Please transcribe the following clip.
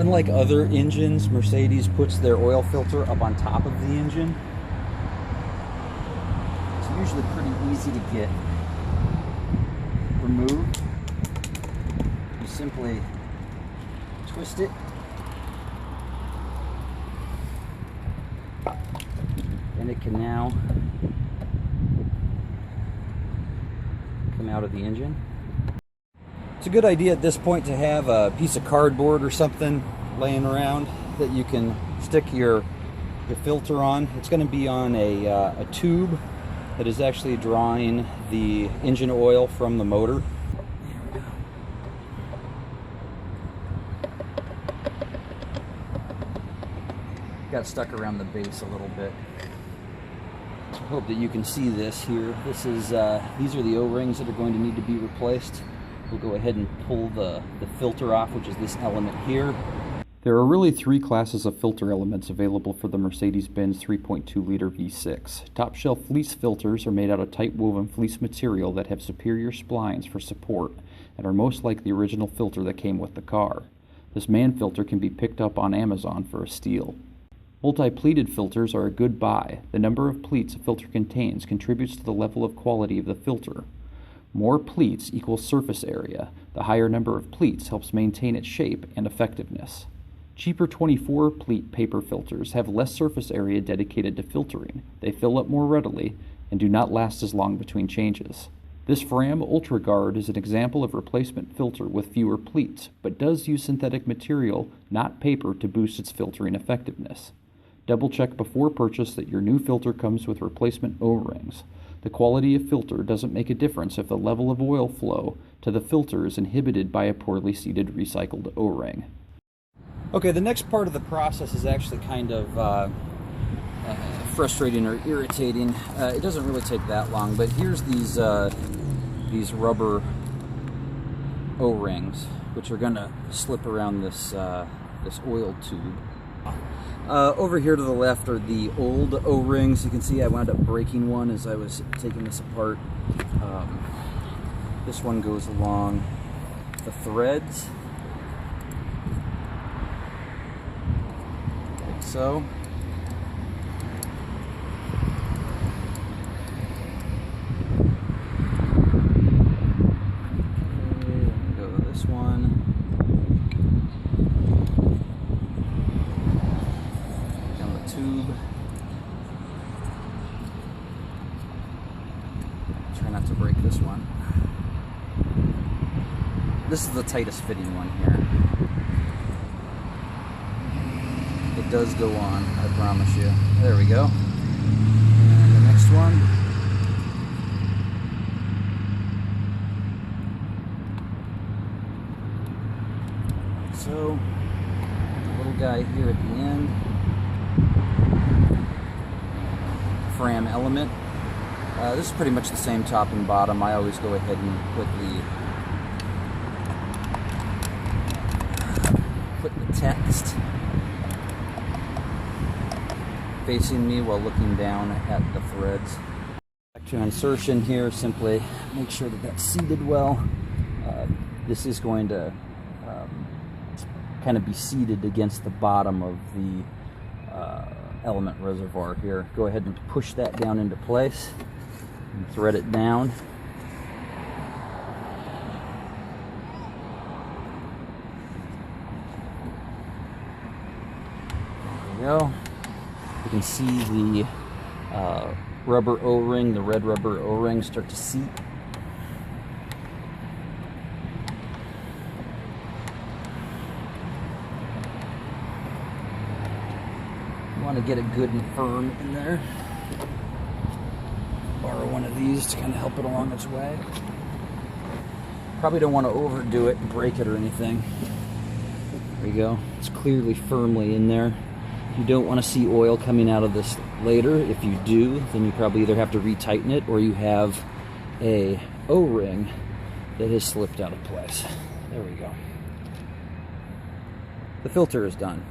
Unlike other engines, Mercedes puts their oil filter up on top of the engine. It's usually pretty easy to get removed. You simply twist it, and it can now come out of the engine. It's a good idea at this point to have a piece of cardboard or something laying around that you can stick your filter on. It's going to be on a tube that is actually drawing the engine oil from the motor. Got stuck around the base a little bit. I hope that you can see this here. This is these are the O-rings that are going to need to be replaced. We'll go ahead and pull the filter off, which is this element here. There are really three classes of filter elements available for the Mercedes-Benz 3.2-liter V6. Top-shelf fleece filters are made out of tight-woven fleece material that have superior splines for support and are most like the original filter that came with the car. This man filter can be picked up on Amazon for a steal. Multi-pleated filters are a good buy. The number of pleats a filter contains contributes to the level of quality of the filter. More pleats equals surface area. The higher number of pleats helps maintain its shape and effectiveness. Cheaper 24-pleat paper filters have less surface area dedicated to filtering. They fill up more readily and do not last as long between changes. This Fram Ultra Guard is an example of replacement filter with fewer pleats, but does use synthetic material, not paper, to boost its filtering effectiveness. Double check before purchase that your new filter comes with replacement O-rings. The quality of filter doesn't make a difference if the level of oil flow to the filter is inhibited by a poorly seated recycled O-ring. Okay, the next part of the process is actually kind of frustrating or irritating. It doesn't really take that long, but here's these rubber O-rings, which are going to slip around this oil tube. Over here to the left are the old O-rings. You can see I wound up breaking one as I was taking this apart. This one goes along the threads, like so. Okay, go to this one. Tube. Try not to break this one. This is the tightest fitting one here. It does go on, I promise you. There we go. And the next one. Like so. The little guy here at the end. Fram element. This is pretty much the same top and bottom. I always go ahead and put the text facing me while looking down at the threads. Back to insertion here, simply make sure that that's seated well. This is going to kind of be seated against the bottom of the element reservoir here. Go ahead and push that down into place and thread it down. There we go. You can see the rubber O-ring, the red rubber O-ring start to seat. Want to get it good and firm in there. Borrow one of these to kind of help it along its way. Probably don't want to overdo it and break it or anything. There you go. It's clearly firmly in there. You don't want to see oil coming out of this later. If you do, then you probably either have to retighten it or you have a O-ring that has slipped out of place. There we go. The filter is done.